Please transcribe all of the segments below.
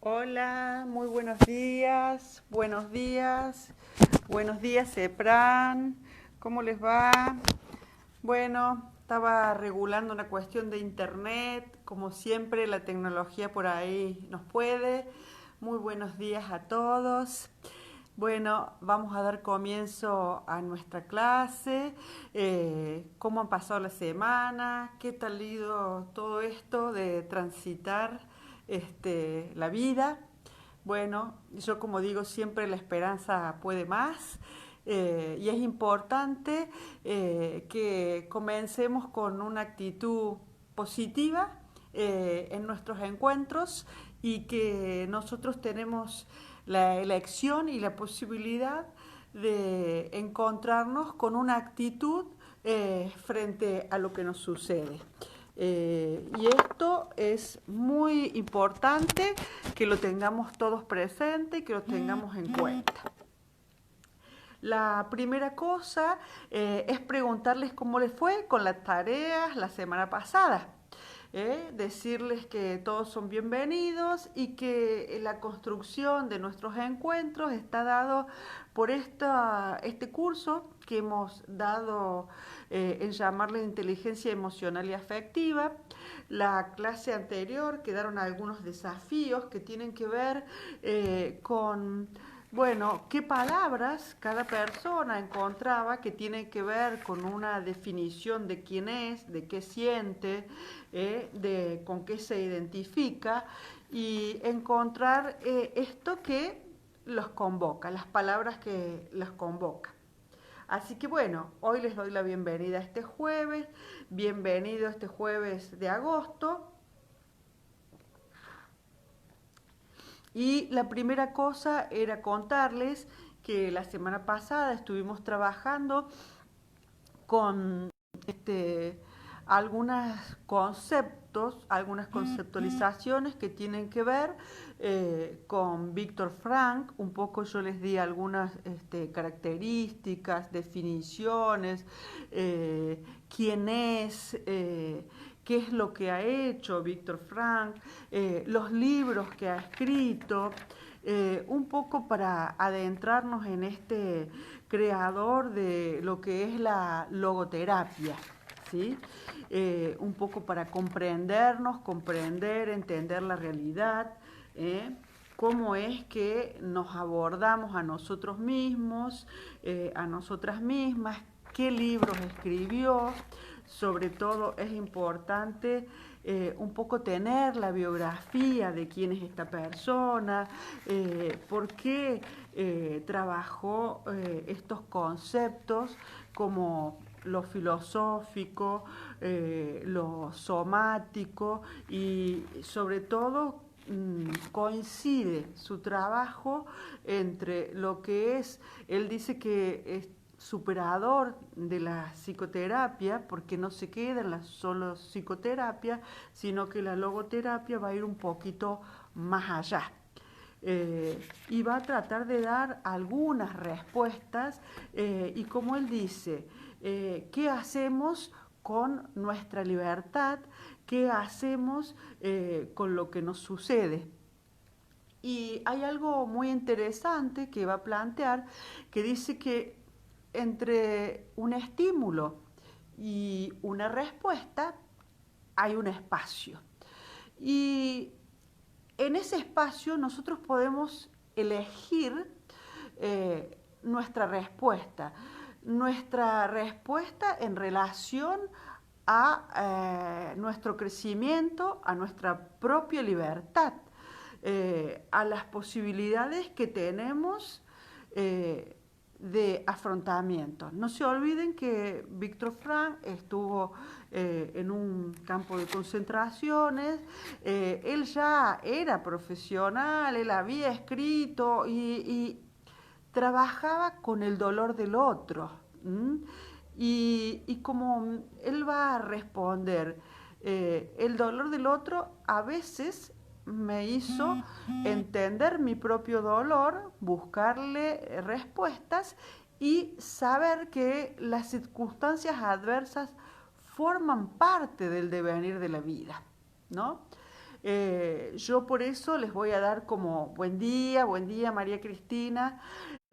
Hola, muy buenos días, Epran, ¿cómo les va? Bueno, estaba regulando una cuestión de internet, como siempre la tecnología por ahí nos puede. Muy buenos días a todos. Bueno, vamos a dar comienzo a nuestra clase. ¿Cómo han pasado la semana? ¿Qué tal ha ido todo esto de transitar la vida? Bueno, yo como digo, siempre la esperanza puede más. Y es importante que comencemos con una actitud positiva en nuestros encuentros y que nosotros tenemos la elección y la posibilidad de encontrarnos con una actitud frente a lo que nos sucede. Y esto es muy importante que lo tengamos todos presente y que lo tengamos en cuenta. La primera cosa es preguntarles cómo les fue con las tareas la semana pasada. Decirles que todos son bienvenidos y que la construcción de nuestros encuentros está dado por este curso que hemos dado en llamarle inteligencia emocional y afectiva. La clase anterior quedaron algunos desafíos que tienen que ver con bueno, ¿qué palabras cada persona encontraba que tienen que ver con una definición de quién es, de qué siente, de con qué se identifica y encontrar esto que los convoca, las palabras que los convoca? Así que bueno, hoy les doy la bienvenida a este jueves, bienvenido a este jueves de agosto. Y la primera cosa era contarles que la semana pasada estuvimos trabajando con este, algunos conceptos, algunas conceptualizaciones que tienen que ver con Víctor Frank. Un poco yo les di algunas características, definiciones, quién es, qué es lo que ha hecho Víctor Frank, los libros que ha escrito, un poco para adentrarnos en este creador de lo que es la logoterapia, ¿sí? Un poco para comprendernos, comprender, entender la realidad, cómo es que nos abordamos a nosotros mismos, a nosotras mismas, qué libros escribió. Sobre todo es importante un poco tener la biografía de quién es esta persona, por qué trabajó estos conceptos como lo filosófico, lo somático y sobre todo coincide su trabajo entre lo que es, él dice que es superador de la psicoterapia, porque no se queda en la solo psicoterapia, sino que la logoterapia va a ir un poquito más allá. Y va a tratar de dar algunas respuestas y como él dice, ¿qué hacemos con nuestra libertad? ¿Qué hacemos con lo que nos sucede? Y hay algo muy interesante que va a plantear que dice que entre un estímulo y una respuesta hay un espacio. Y en ese espacio nosotros podemos elegir nuestra respuesta en relación a nuestro crecimiento, a nuestra propia libertad, a las posibilidades que tenemos de afrontamiento. No se olviden que Víctor Frank estuvo en un campo de concentraciones, él ya era profesional, él había escrito y trabajaba con el dolor del otro. Y como él va a responder, el dolor del otro a veces me hizo entender mi propio dolor, buscarle respuestas y saber que las circunstancias adversas forman parte del devenir de la vida, ¿no? Yo por eso les voy a dar como buen día María Cristina,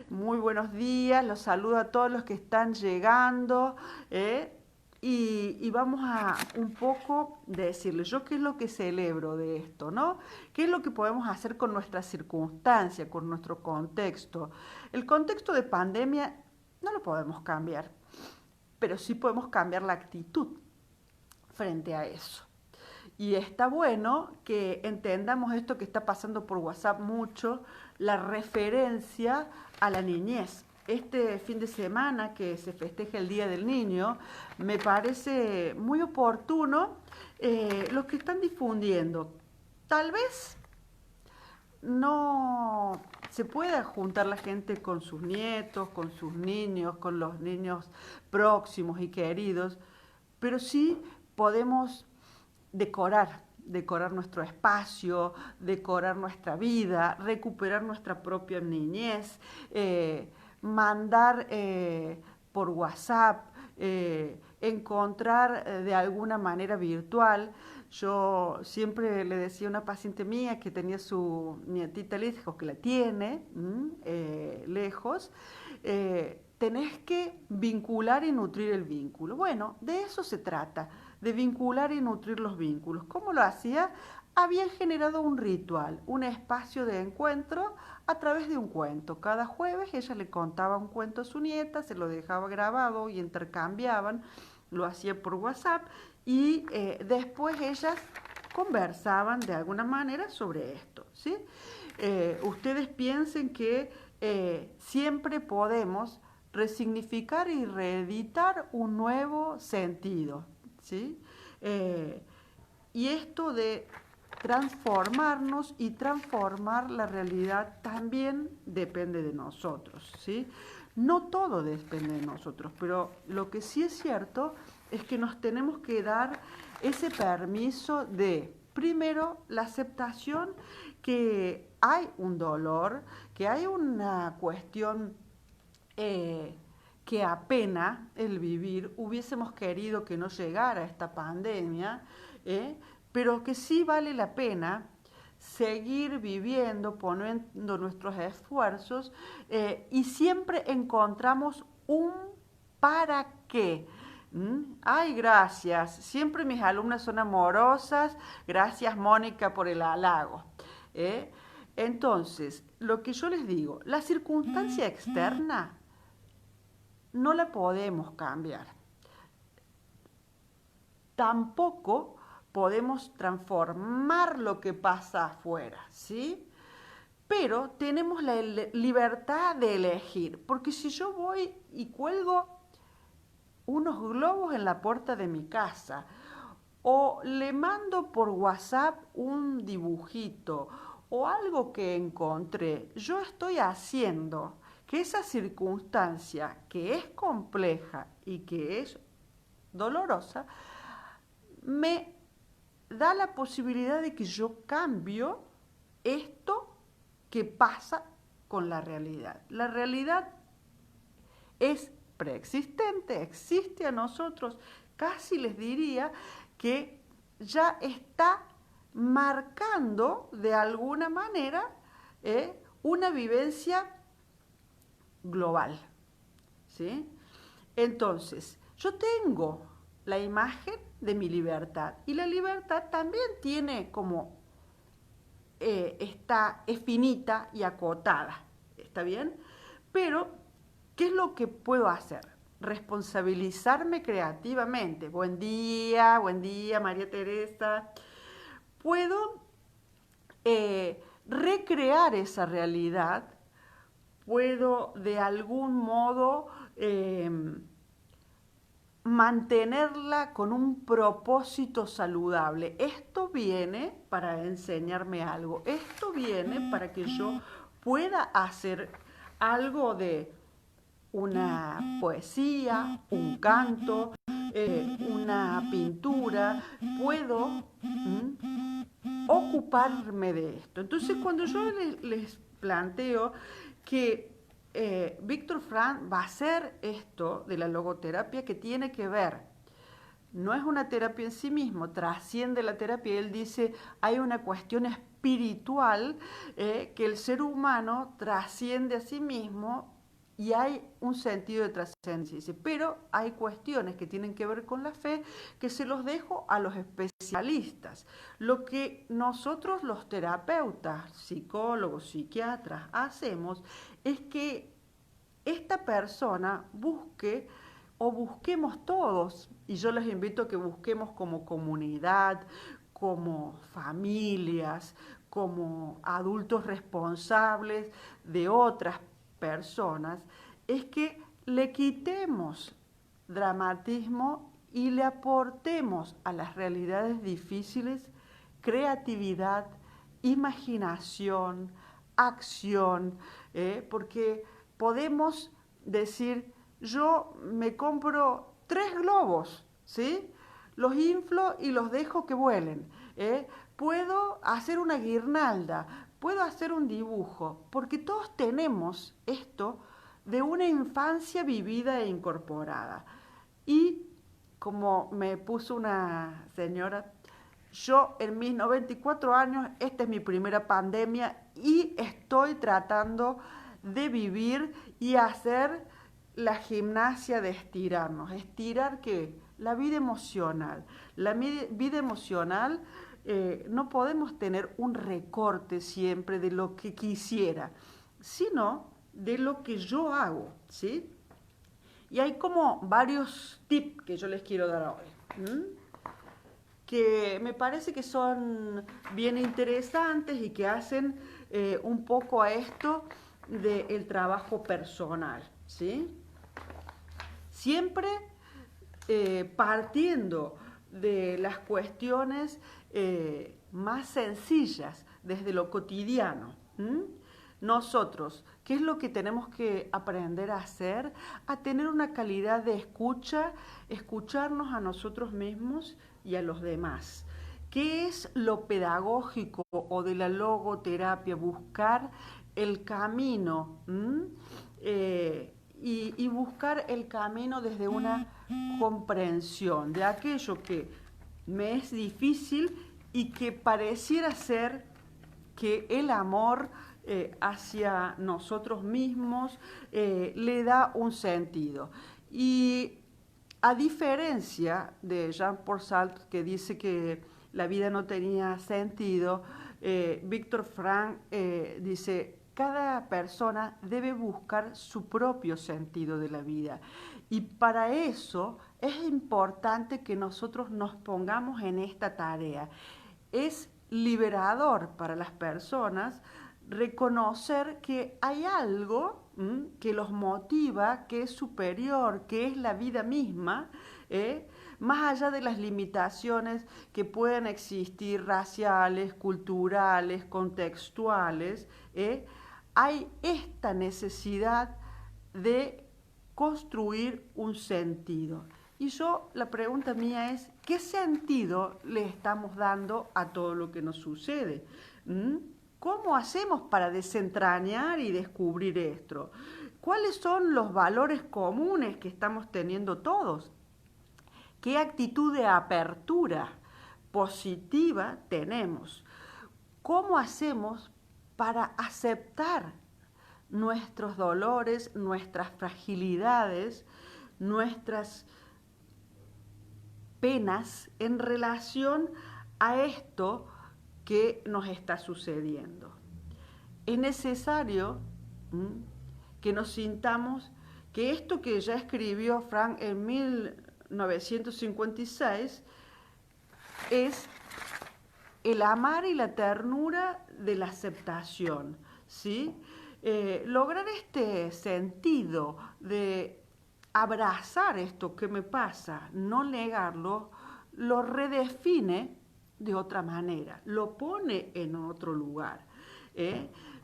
muy buenos días, los saludo a todos los que están llegando, ¿eh? Y vamos a un poco decirles, yo qué es lo que celebro de esto, ¿no? ¿Qué es lo que podemos hacer con nuestra circunstancia, con nuestro contexto? El contexto de pandemia no lo podemos cambiar, pero sí podemos cambiar la actitud frente a eso. Y está bueno que entendamos esto que está pasando por WhatsApp mucho, la referencia a la niñez. Este fin de semana que se festeja el Día del Niño, me parece muy oportuno lo que están difundiendo. Tal vez no se pueda juntar la gente con sus nietos, con sus niños, con los niños próximos y queridos, pero sí podemos decorar nuestro espacio, decorar nuestra vida, recuperar nuestra propia niñez, mandar por WhatsApp, encontrar de alguna manera virtual. Yo siempre le decía a una paciente mía que tenía su nietita lejos, que la tiene lejos, tenés que vincular y nutrir el vínculo. Bueno, de eso se trata, de vincular y nutrir los vínculos. ¿Cómo lo hacía? Habían generado un ritual, un espacio de encuentro a través de un cuento. Cada jueves ella le contaba un cuento a su nieta, se lo dejaba grabado y intercambiaban, lo hacía por WhatsApp y después ellas conversaban de alguna manera sobre esto, ¿sí? Ustedes piensen que siempre podemos resignificar y reeditar un nuevo sentido, ¿sí? Y esto de transformarnos y transformar la realidad también depende de nosotros, ¿sí? No todo depende de nosotros, pero lo que sí es cierto es que nos tenemos que dar ese permiso de, primero, la aceptación que hay un dolor, que hay una cuestión que apena el vivir, hubiésemos querido que no llegara esta pandemia, pero que sí vale la pena seguir viviendo, poniendo nuestros esfuerzos y siempre encontramos un para qué. Ay, gracias. Siempre mis alumnas son amorosas. Gracias, Mónica, por el halago. ¿Eh? Entonces, lo que yo les digo, la circunstancia externa no la podemos cambiar. Tampoco podemos transformar lo que pasa afuera, ¿sí? Pero tenemos la libertad de elegir, porque si yo voy y cuelgo unos globos en la puerta de mi casa o le mando por WhatsApp un dibujito o algo que encontré, yo estoy haciendo que esa circunstancia que es compleja y que es dolorosa, me da la posibilidad de que yo cambio esto que pasa con la realidad. La realidad es preexistente, existe a nosotros, casi les diría que ya está marcando de alguna manera una vivencia global, ¿sí? Entonces, yo tengo la imagen de mi libertad y la libertad también tiene como es finita y acotada, ¿está bien? Pero, ¿qué es lo que puedo hacer? Responsabilizarme creativamente. Buen día, María Teresa. Puedo recrear esa realidad, puedo de algún modo mantenerla con un propósito saludable. Esto viene para enseñarme algo, esto viene para que yo pueda hacer algo de una poesía, un canto, una pintura, puedo ocuparme de esto. Entonces, cuando yo les planteo que Víctor Frank va a hacer esto de la logoterapia que tiene que ver no es una terapia en sí mismo, trasciende la terapia. Él dice, hay una cuestión espiritual que el ser humano trasciende a sí mismo y hay un sentido de trascendencia. Dice, pero hay cuestiones que tienen que ver con la fe que se los dejo a los especialistas. Lo que nosotros los terapeutas, psicólogos, psiquiatras, hacemos es que esta persona busque o busquemos todos, y yo les invito a que busquemos como comunidad, como familias, como adultos responsables de otras personas, es que le quitemos dramatismo y le aportemos a las realidades difíciles creatividad, imaginación, acción, porque podemos decir, yo me compro 3 globos, ¿sí? Los inflo y los dejo que vuelen. Puedo hacer una guirnalda, puedo hacer un dibujo, porque todos tenemos esto de una infancia vivida e incorporada. Y como me puso una señora, yo en mis 94 años, esta es mi primera pandemia y estoy tratando de vivir y hacer la gimnasia de estirarnos. ¿Estirar qué? La vida emocional. La vida emocional no podemos tener un recorte siempre de lo que quisiera, sino de lo que yo hago, ¿sí? Y hay como varios tips que yo les quiero dar hoy, que me parece que son bien interesantes y que hacen un poco a esto del trabajo personal, ¿sí? Siempre partiendo de las cuestiones más sencillas, desde lo cotidiano. Nosotros, ¿qué es lo que tenemos que aprender a hacer? A tener una calidad de escucha, escucharnos a nosotros mismos y a los demás. ¿Qué es lo pedagógico o de la logoterapia? Buscar el camino y buscar el camino desde una comprensión de aquello que me es difícil y que pareciera ser que el amor hacia nosotros mismos le da un sentido. Y a diferencia de Jean-Paul Sartre, que dice que la vida no tenía sentido, Víctor Frank dice, cada persona debe buscar su propio sentido de la vida. Y para eso es importante que nosotros nos pongamos en esta tarea. Es liberador para las personas reconocer que hay algo que los motiva, que es superior, que es la vida misma, más allá de las limitaciones que pueden existir raciales, culturales, contextuales, hay esta necesidad de construir un sentido. Y yo, la pregunta mía es, ¿qué sentido le estamos dando a todo lo que nos sucede? ¿Cómo hacemos para desentrañar y descubrir esto? ¿Cuáles son los valores comunes que estamos teniendo todos? ¿Qué actitud de apertura positiva tenemos? ¿Cómo hacemos para aceptar nuestros dolores, nuestras fragilidades, nuestras penas en relación a esto que nos está sucediendo? Es necesario que nos sintamos que esto que ya escribió Frank en 1956 es el amar y la ternura de la aceptación, ¿sí? Lograr este sentido de abrazar esto que me pasa, no negarlo, lo redefine de otra manera, lo pone en otro lugar.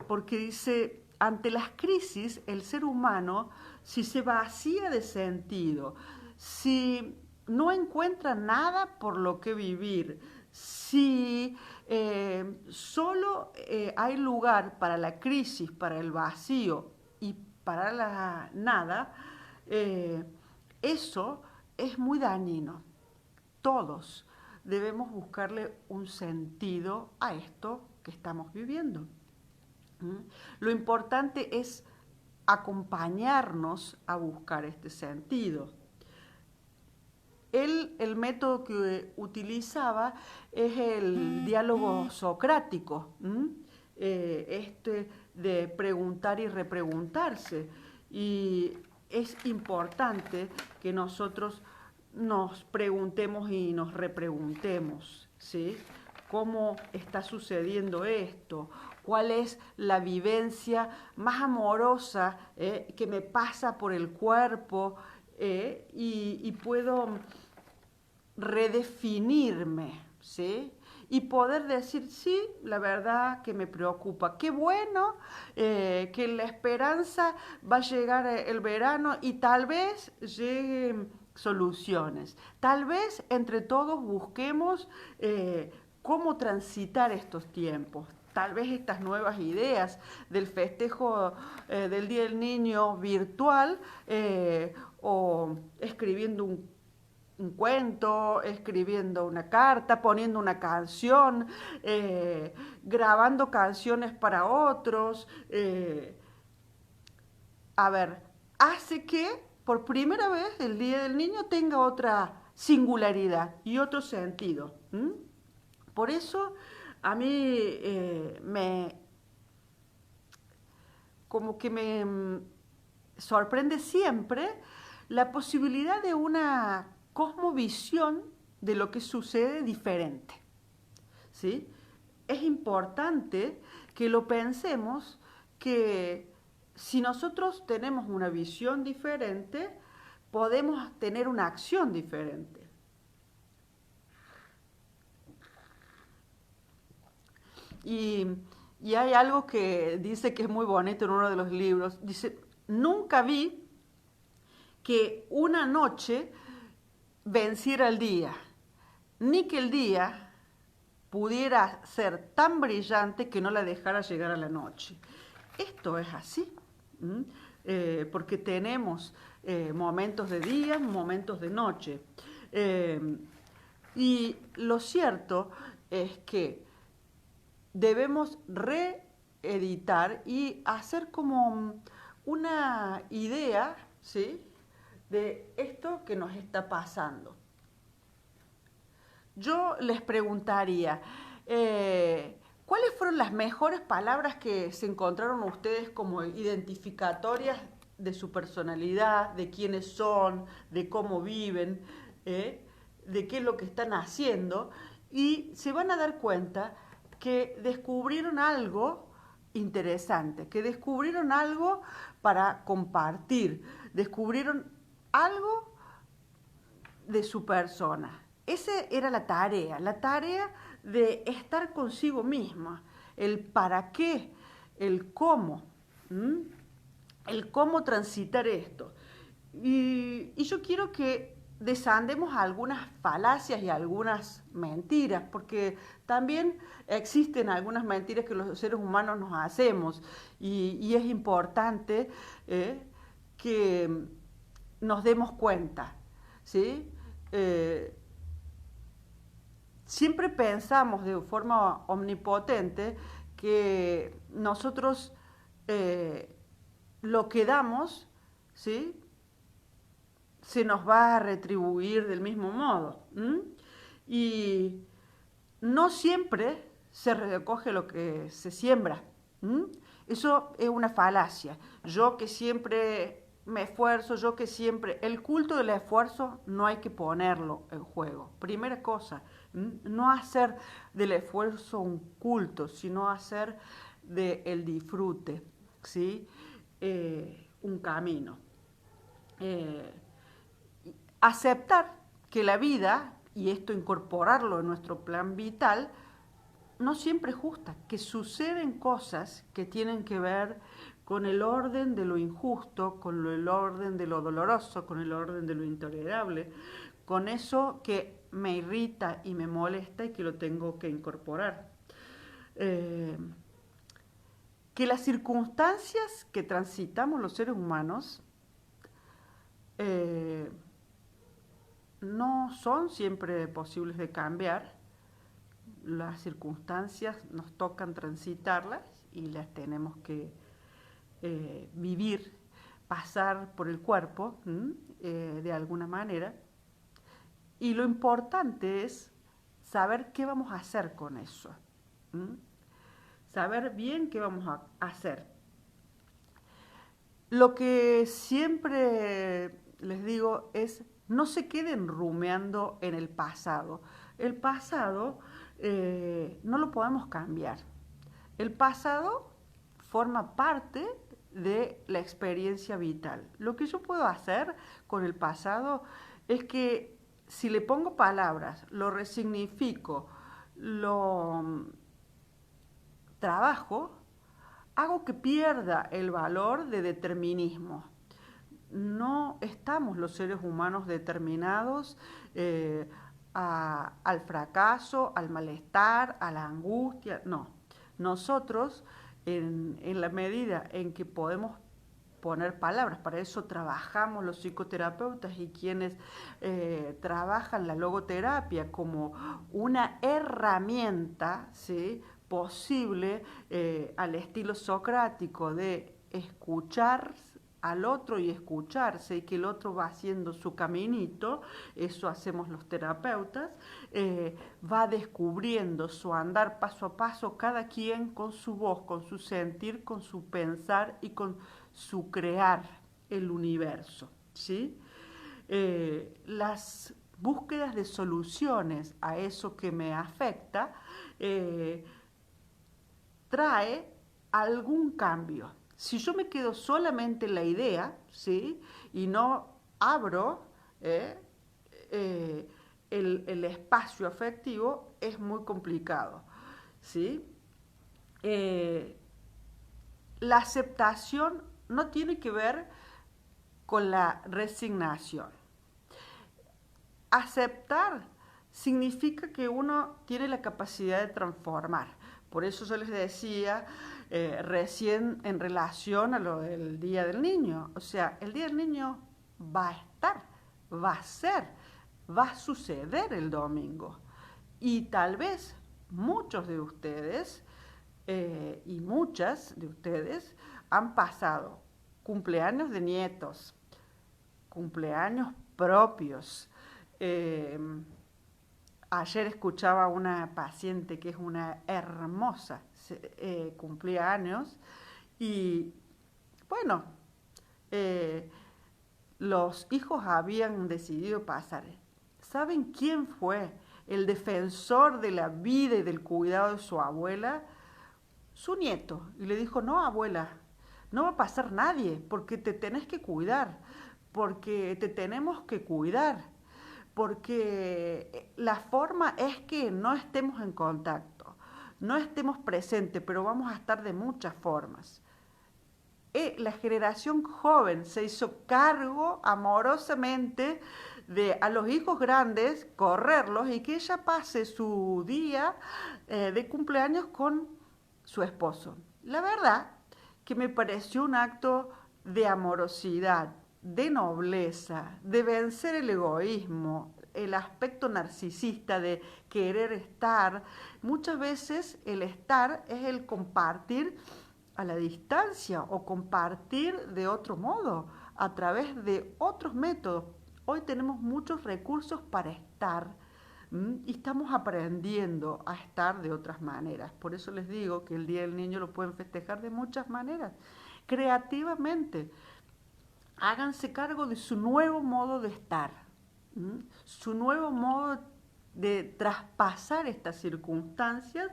Porque dice, ante las crisis, el ser humano, si se vacía de sentido, si no encuentra nada por lo que vivir, si solo hay lugar para la crisis, para el vacío y para la nada, eso es muy dañino. todos debemos buscarle un sentido a esto que estamos viviendo. ¿Mm? Lo importante es acompañarnos a buscar este sentido. Él, el método que utilizaba es el diálogo socrático, este de preguntar y repreguntarse. Y es importante que nosotros nos preguntemos y nos repreguntemos, ¿sí? ¿Cómo está sucediendo esto? ¿Cuál es la vivencia más amorosa que me pasa por el cuerpo? Y puedo redefinirme, ¿sí? Y poder decir, sí, la verdad que me preocupa. Qué bueno que la esperanza va a llegar el verano y tal vez lleguen soluciones. Tal vez entre todos busquemos cómo transitar estos tiempos. Tal vez estas nuevas ideas del festejo del Día del Niño virtual o escribiendo un cuento, escribiendo una carta, poniendo una canción, grabando canciones para otros. A ver, hace que por primera vez el Día del Niño tenga otra singularidad y otro sentido. Por eso a mí como que me sorprende siempre la posibilidad de una cosmovisión de lo que sucede diferente. ¿Sí? Es importante que lo pensemos, que si nosotros tenemos una visión diferente, podemos tener una acción diferente. Y, y hay algo que dice que es muy bonito en uno de los libros. Dice, nunca vi que una noche venciera el día, ni que el día pudiera ser tan brillante que no la dejara llegar a la noche. Esto es así, porque tenemos momentos de día, momentos de noche. Y lo cierto es que debemos reeditar y hacer como una idea, ¿sí?, de esto que nos está pasando. Yo les preguntaría, ¿cuáles fueron las mejores palabras que se encontraron ustedes como identificatorias de su personalidad, de quiénes son, de cómo viven, de qué es lo que están haciendo? Y se van a dar cuenta que descubrieron algo interesante, que descubrieron algo para compartir, descubrieron algo de su persona. Esa era la tarea de estar consigo misma, el para qué, el cómo, el cómo transitar esto. Y yo quiero que desandemos algunas falacias y algunas mentiras, porque también existen algunas mentiras que los seres humanos nos hacemos y es importante que nos demos cuenta, ¿sí? Siempre pensamos de forma omnipotente que nosotros lo que damos, ¿sí?, se nos va a retribuir del mismo modo. Y no siempre se recoge lo que se siembra. Eso es una falacia. Yo que siempre me esfuerzo, yo que siempre... El culto del esfuerzo no hay que ponerlo en juego. Primera cosa, no hacer del esfuerzo un culto, sino hacer del disfrute, ¿sí?, un camino. Aceptar que la vida, y esto incorporarlo en nuestro plan vital, no siempre es justa, que suceden cosas que tienen que ver con el orden de lo injusto, con el orden de lo doloroso, con el orden de lo intolerable, con eso que me irrita y me molesta y que lo tengo que incorporar. Que las circunstancias que transitamos los seres humanos no son siempre posibles de cambiar. Las circunstancias nos tocan transitarlas y las tenemos que vivir, pasar por el cuerpo de alguna manera. Y lo importante es saber qué vamos a hacer con eso. Saber bien qué vamos a hacer. Lo que siempre les digo es, no se queden rumiando en el pasado. El pasado no lo podemos cambiar. El pasado forma parte de la experiencia vital. Lo que yo puedo hacer con el pasado es que si le pongo palabras, lo resignifico, lo trabajo, hago que pierda el valor de determinismo. No estamos los seres humanos determinados al fracaso, al malestar, a la angustia, no. Nosotros, en la medida en que podemos poner palabras, para eso trabajamos los psicoterapeutas y quienes trabajan la logoterapia como una herramienta, ¿sí?, posible al estilo socrático de escuchar al otro y escucharse y que el otro va haciendo su caminito, eso hacemos los terapeutas, va descubriendo su andar paso a paso, cada quien con su voz, con su sentir, con su pensar y con su crear el universo, ¿sí? Las búsquedas de soluciones a eso que me afecta trae algún cambio. Si yo me quedo solamente en la idea, ¿sí?, y no abro el espacio afectivo, es muy complicado, ¿sí? La aceptación no tiene que ver con la resignación. Aceptar significa que uno tiene la capacidad de transformar. Por eso yo les decía recién en relación a lo del Día del Niño. O sea, el Día del Niño va a estar, va a ser, va a suceder el domingo. Y tal vez muchos de ustedes y muchas de ustedes han pasado cumpleaños de nietos, cumpleaños propios. Eh, Ayer escuchaba a una paciente que es una hermosa, cumplía años y bueno, eh, los hijos habían decidido pasar. ¿Saben quién fue el defensor de la vida y del cuidado de su abuela? Su nieto. Y le dijo, no, abuela, no va a pasar nadie porque te tenés que cuidar, porque te tenemos que cuidar, porque la forma es que no estemos en contacto, no estemos presentes, pero vamos a estar de muchas formas. La generación joven se hizo cargo amorosamente de a los hijos grandes correrlos y que ella pase su día de cumpleaños con su esposo. La verdad que me pareció un acto de amorosidad, de nobleza, de vencer el egoísmo, el aspecto narcisista de querer estar. Muchas veces el estar es el compartir a la distancia o compartir de otro modo, a través de otros métodos. Hoy tenemos muchos recursos para estar y estamos aprendiendo a estar de otras maneras. Por eso les digo que el Día del Niño lo pueden festejar de muchas maneras, creativamente. Háganse cargo de su nuevo modo de estar, su nuevo modo de traspasar estas circunstancias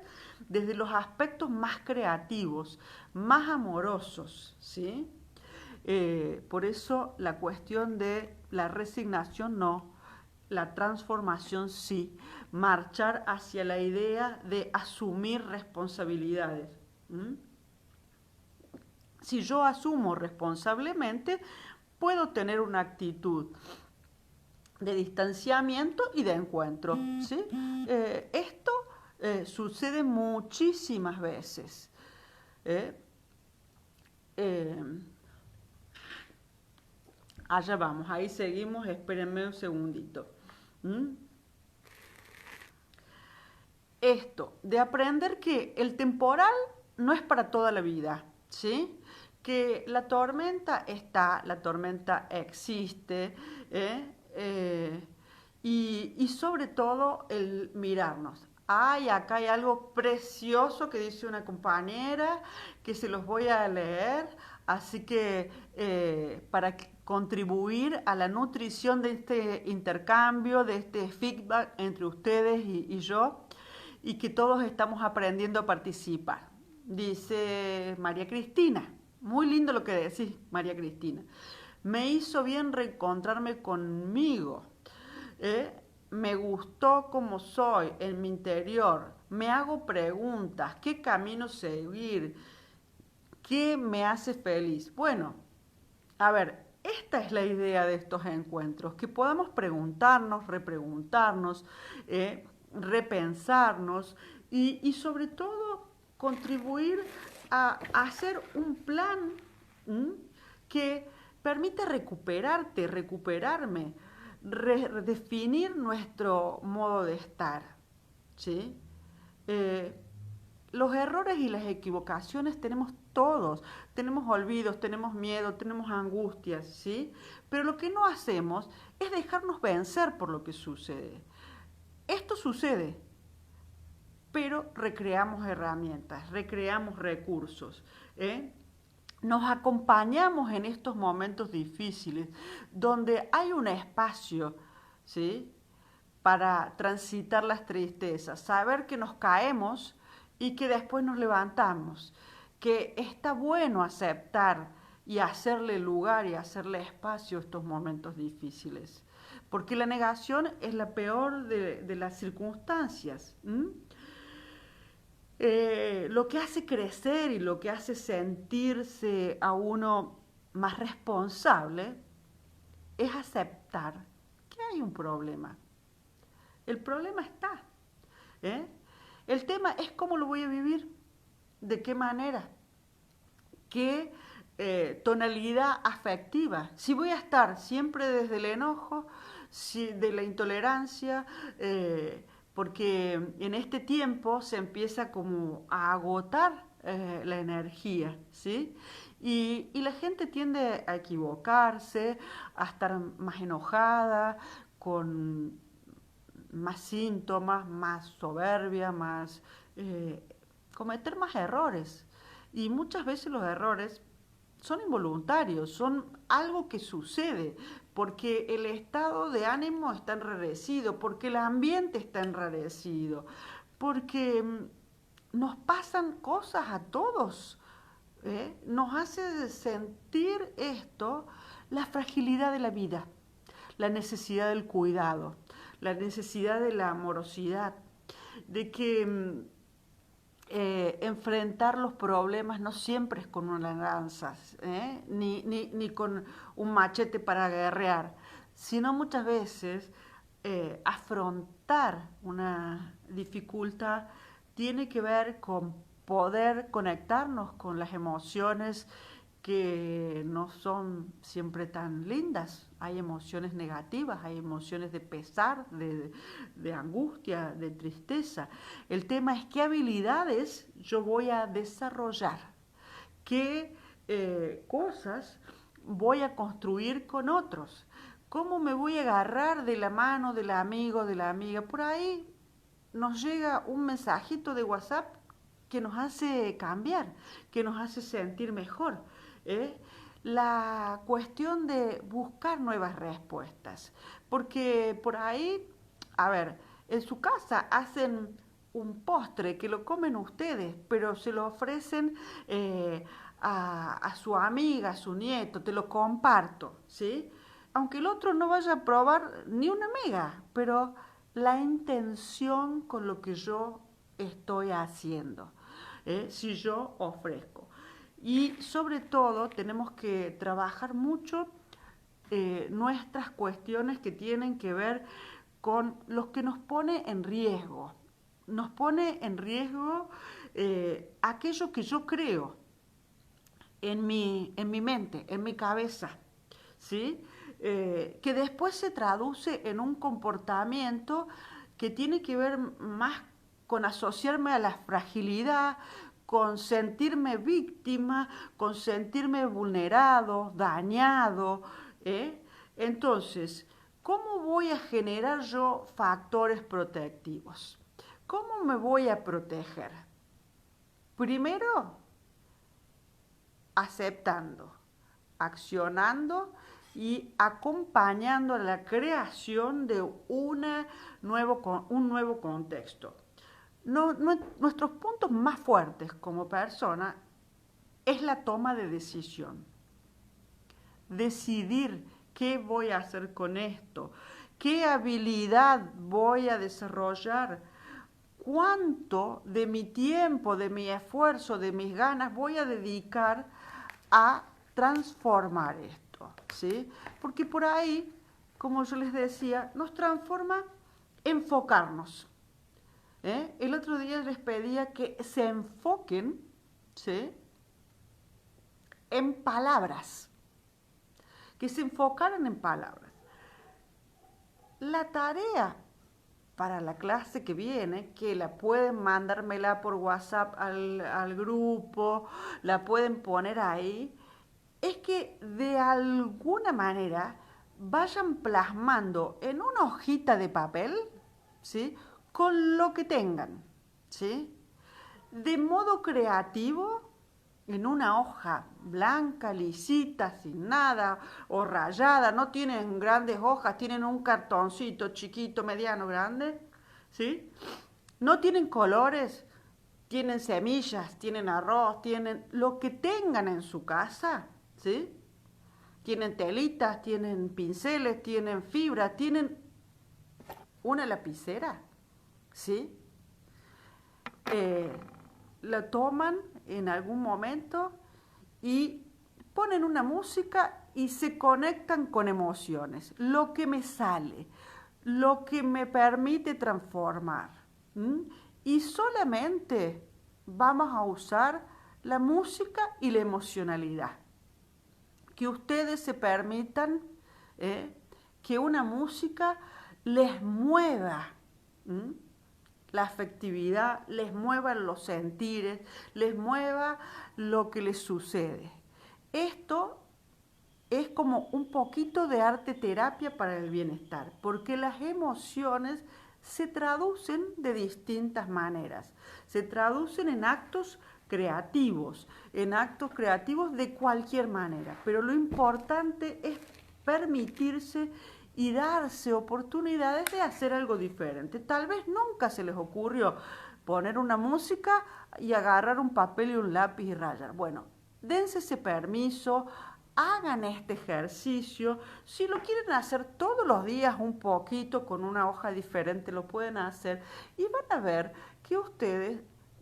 desde los aspectos más creativos, más amorosos, ¿sí? Por eso la cuestión de la resignación no, la transformación sí, marchar hacia la idea de asumir responsabilidades. Si yo asumo responsablemente, puedo tener una actitud de distanciamiento y de encuentro, ¿sí? Esto sucede muchísimas veces. Allá vamos, ahí seguimos, espérenme un segundito. ¿Mm? Esto, de aprender que el temporal no es para toda la vida, ¿sí? Que la tormenta está, la tormenta existe, ¿eh? Y sobre todo el mirarnos. Ay, acá hay algo precioso que dice una compañera que se los voy a leer, así que para contribuir a la nutrición de este intercambio, de este feedback entre ustedes y yo, y que todos estamos aprendiendo a participar. Dice María Cristina, muy lindo lo que decís, María Cristina. Me hizo bien reencontrarme conmigo. ¿eh? Me gustó como soy en mi interior. Me hago preguntas, ¿qué camino seguir? ¿Qué me hace feliz? Bueno, a ver, esta es la idea de estos encuentros, que podamos preguntarnos, repreguntarnos, repensarnos y sobre todo contribuir a hacer un plan ¿m? Que permita recuperarte, recuperarme, redefinir nuestro modo de estar. ¿Sí? Eh, los errores y las equivocaciones tenemos todos, tenemos olvidos, tenemos miedo, tenemos angustias, ¿sí? Pero lo que no hacemos es dejarnos vencer por lo que sucede. Esto sucede, pero recreamos herramientas, recreamos recursos, ¿eh? Nos acompañamos en estos momentos difíciles, donde hay un espacio, ¿sí? Para transitar las tristezas, saber que nos caemos y que después nos levantamos, que está bueno aceptar y hacerle lugar y hacerle espacio a estos momentos difíciles, porque la negación es la peor de las circunstancias. Lo que hace crecer y lo que hace sentirse a uno más responsable es aceptar que hay un problema. El problema está. ¿eh? El tema es cómo lo voy a vivir, de qué manera, qué tonalidad afectiva. Si voy a estar siempre desde el enojo, si, de la intolerancia, porque en este tiempo se empieza como a agotar la energía, ¿sí? Y la gente tiende a equivocarse, a estar más enojada, con más síntomas, más soberbia, más cometer más errores. Y muchas veces los errores son involuntarios, son algo que sucede, porque el estado de ánimo está enrarecido, porque el ambiente está enrarecido, porque nos pasan cosas a todos. Nos hace sentir esto la fragilidad de la vida, la necesidad del cuidado, la necesidad de la amorosidad, de que enfrentar los problemas no siempre es con una lanza, ni con un machete para guerrear, sino muchas veces afrontar una dificultad tiene que ver con poder conectarnos con las emociones que no son siempre tan lindas. Hay emociones negativas, hay emociones de pesar, de angustia, de tristeza. El tema es qué habilidades yo voy a desarrollar, qué cosas voy a construir con otros, cómo me voy a agarrar de la mano del amigo, de la amiga. Por ahí nos llega un mensajito de WhatsApp que nos hace cambiar, que nos hace sentir mejor. ¿eh? La cuestión de buscar nuevas respuestas, porque por ahí, a ver, en su casa hacen un postre que lo comen ustedes, pero se lo ofrecen a su amiga, a su nieto, te lo comparto, ¿sí? Aunque el otro no vaya a probar ni una miga, pero la intención con lo que yo estoy haciendo, si yo ofrezco. Y sobre todo tenemos que trabajar mucho nuestras cuestiones que tienen que ver con lo que nos pone en riesgo. Nos pone en riesgo aquello que yo creo en mi mente, en mi cabeza. ¿Sí? que después se traduce en un comportamiento que tiene que ver más con asociarme a la fragilidad, con sentirme víctima, con sentirme vulnerado, dañado. ¿eh? Entonces, ¿cómo voy a generar yo factores protectivos? ¿Cómo me voy a proteger? Primero, aceptando, accionando y acompañando a la creación de un nuevo contexto. Nuestros puntos más fuertes como persona es la toma de decisión. Decidir qué voy a hacer con esto, qué habilidad voy a desarrollar, cuánto de mi tiempo, de mi esfuerzo, de mis ganas voy a dedicar a transformar esto, ¿sí? Porque por ahí, como yo les decía, nos transforma enfocarnos. El otro día les pedía que se enfoquen, ¿sí?, en palabras, que se enfocaran en palabras. La tarea para la clase que viene, que la pueden mandármela por WhatsApp al grupo, la pueden poner ahí, es que de alguna manera vayan plasmando en una hojita de papel, ¿sí?, con lo que tengan, ¿sí?, de modo creativo, en una hoja blanca, lisita, sin nada, o rayada, no tienen grandes hojas, tienen un cartoncito chiquito, mediano, grande, ¿sí? No tienen colores, tienen semillas, tienen arroz, tienen lo que tengan en su casa, ¿sí? Tienen telitas, tienen pinceles, tienen fibra, tienen una lapicera, ¿sí? La toman en algún momento y ponen una música y se conectan con emociones, lo que me sale, lo que me permite transformar. ¿M? Y solamente vamos a usar la música y la emocionalidad. Que ustedes se permitan que una música les mueva. ¿M? La afectividad, les mueva los sentires, les mueva lo que les sucede. Esto es como un poquito de arte terapia para el bienestar, porque las emociones se traducen de distintas maneras. Se traducen en actos creativos de cualquier manera, pero lo importante es permitirse y darse oportunidades de hacer algo diferente. Tal vez nunca se les ocurrió poner una música y agarrar un papel y un lápiz y rayar. Bueno, dense ese permiso, hagan este ejercicio. Si lo quieren hacer todos los días un poquito con una hoja diferente, lo pueden hacer y van a ver que ustedes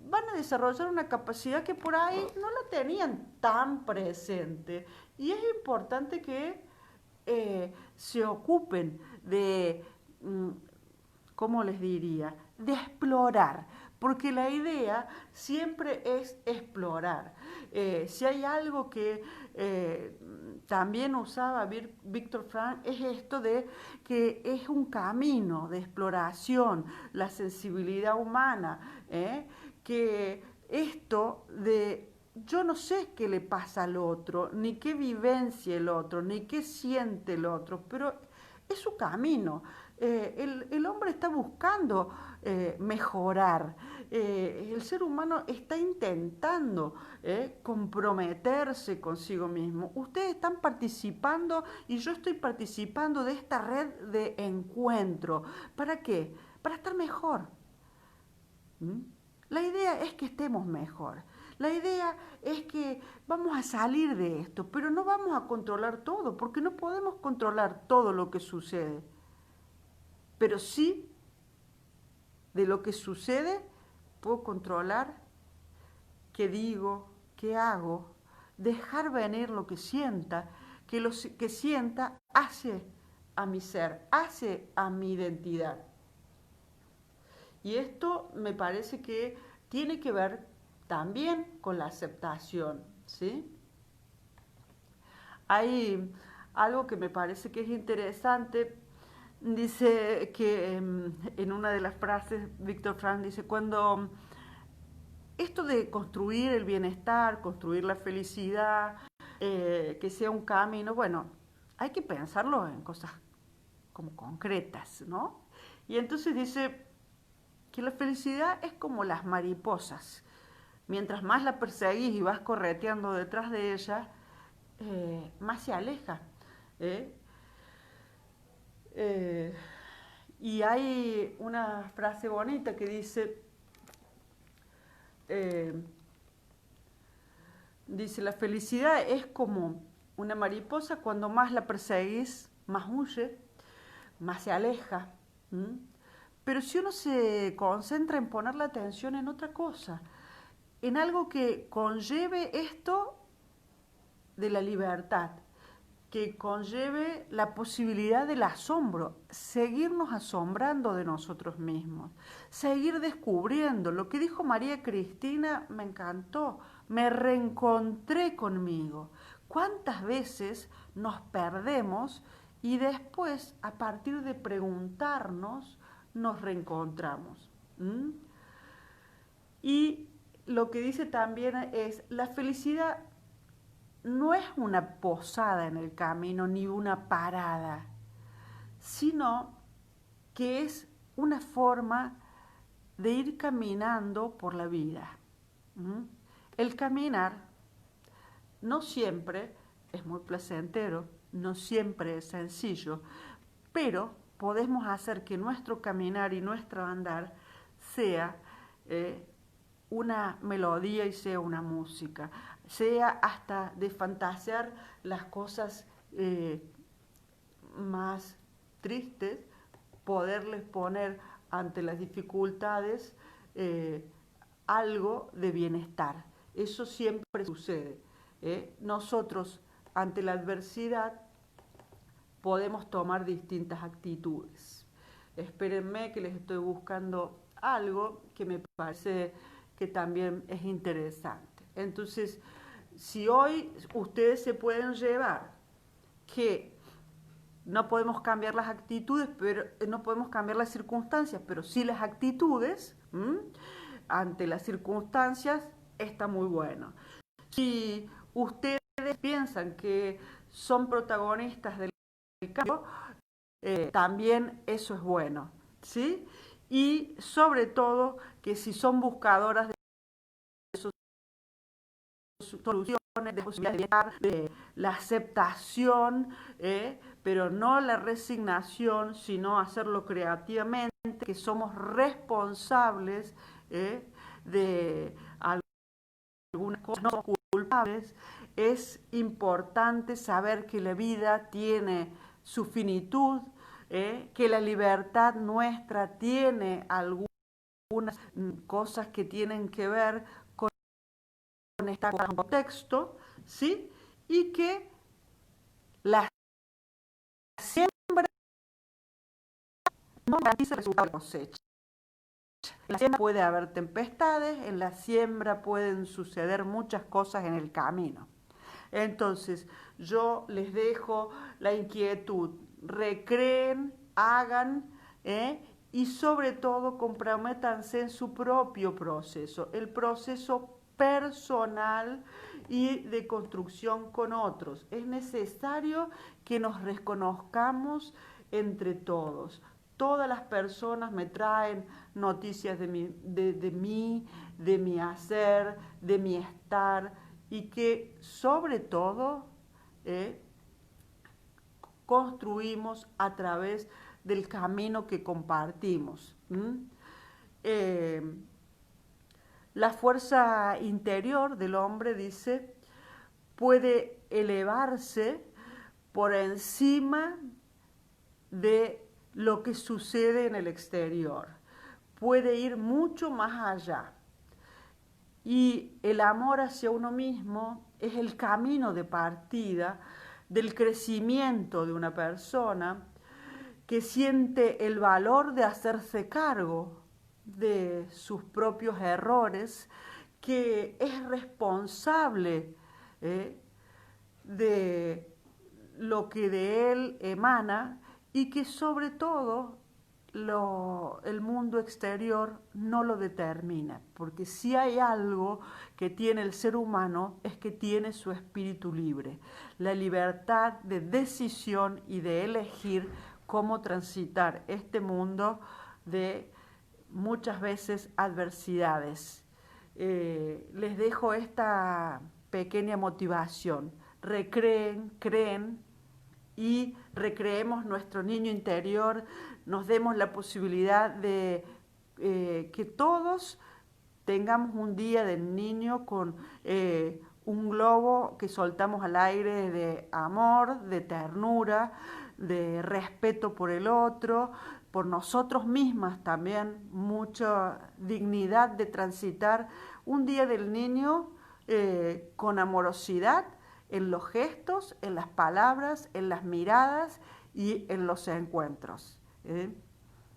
van a desarrollar una capacidad que por ahí no la tenían tan presente. Y es importante que se ocupen de, ¿cómo les diría?, de explorar, porque la idea siempre es explorar. Si hay algo que también usaba Víctor Frank, es esto de que es un camino de exploración, la sensibilidad humana, que esto de yo no sé qué le pasa al otro, ni qué vivencia el otro, ni qué siente el otro, pero es su camino. El hombre está buscando mejorar. El ser humano está intentando comprometerse consigo mismo. Ustedes están participando y yo estoy participando de esta red de encuentro. ¿Para qué? Para estar mejor. ¿Mm? La idea es que estemos mejor. La idea es que vamos a salir de esto, pero no vamos a controlar todo, porque no podemos controlar todo lo que sucede. Pero sí, de lo que sucede, puedo controlar qué digo, qué hago, dejar venir lo que sienta, que lo que sienta hace a mi ser, hace a mi identidad. Y esto me parece que tiene que ver también con la aceptación, ¿sí? Hay algo que me parece que es interesante. Dice que en una de las frases, Víctor Frank dice, cuando esto de construir el bienestar, construir la felicidad, que sea un camino, bueno, hay que pensarlo en cosas como concretas, ¿no? Y entonces dice que la felicidad es como las mariposas. Mientras más la perseguís y vas correteando detrás de ella, más se aleja. ¿eh? Eh, y hay una frase bonita que dice, eh, dice, la felicidad es como una mariposa, cuando más la perseguís, más huye, más se aleja. ¿m? Pero si uno se concentra en poner la atención en otra cosa, en algo que conlleve esto de la libertad, que conlleve la posibilidad del asombro, seguirnos asombrando de nosotros mismos, seguir descubriendo. Lo que dijo María Cristina me encantó, me reencontré conmigo. ¿Cuántas veces nos perdemos y después, a partir de preguntarnos, nos reencontramos? ¿Mm? Y lo que dice también es, la felicidad no es una posada en el camino ni una parada, sino que es una forma de ir caminando por la vida. ¿Mm? El caminar no siempre es muy placentero, no siempre es sencillo, pero podemos hacer que nuestro caminar y nuestro andar sea eh, una melodía y sea una música, sea hasta de fantasear las cosas más tristes, poderles poner ante las dificultades eh, algo de bienestar. Eso siempre sucede. Nosotros, ante la adversidad, podemos tomar distintas actitudes. Espérenme que les estoy buscando algo que me parece que también es interesante. Entonces, si hoy ustedes se pueden llevar que no podemos cambiar las actitudes, pero no podemos cambiar las circunstancias, pero sí las actitudes, ante las circunstancias está muy bueno. Si ustedes piensan que son protagonistas del cambio, también eso es bueno, ¿sí? Y sobre todo que si son buscadoras de soluciones, de posibilidades, de la aceptación, pero no la resignación, sino hacerlo creativamente, que somos responsables de algunas cosas no culpables. Es importante saber que la vida tiene su finitud, que la libertad nuestra tiene algunas cosas que tienen que ver con este contexto, ¿sí? Y que la siembra no garantiza el resultado de la cosecha. En la siembra puede haber tempestades, en la siembra pueden suceder muchas cosas en el camino. Entonces, yo les dejo la inquietud, recreen, hagan, y sobre todo comprométanse en su propio proceso, el proceso personal y de construcción con otros. Es necesario que nos reconozcamos entre todos. Todas las personas me traen noticias de mí, de mi hacer, de mi estar, y que sobre todo construimos a través del camino que compartimos. La fuerza interior del hombre, dice, puede elevarse por encima de lo que sucede en el exterior. Puede ir mucho más allá. Y el amor hacia uno mismo es el camino de partida del crecimiento de una persona que siente el valor de hacerse cargo de sus propios errores, que es responsable de lo que de él emana y que sobre todo el mundo exterior no lo determina, porque si hay algo que tiene el ser humano es que tiene su espíritu libre, la libertad de decisión y de elegir cómo transitar este mundo de muchas veces adversidades. Les dejo esta pequeña motivación. Recreen, creen y recreemos nuestro niño interior, nos demos la posibilidad de que todos tengamos un día del niño con un globo que soltamos al aire de amor, de ternura, de respeto por el otro, por nosotros mismas también, mucha dignidad de transitar un día del niño con amorosidad en los gestos, en las palabras, en las miradas y en los encuentros.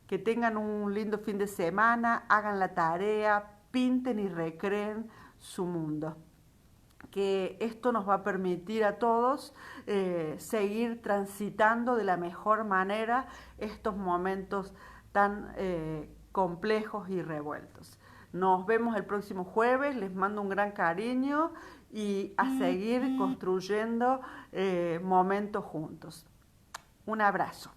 Que tengan un lindo fin de semana, hagan la tarea, pinten y recreen su mundo. Que esto nos va a permitir a todos seguir transitando de la mejor manera estos momentos tan complejos y revueltos. Nos vemos el próximo jueves, les mando un gran cariño y a seguir construyendo momentos juntos. Un abrazo.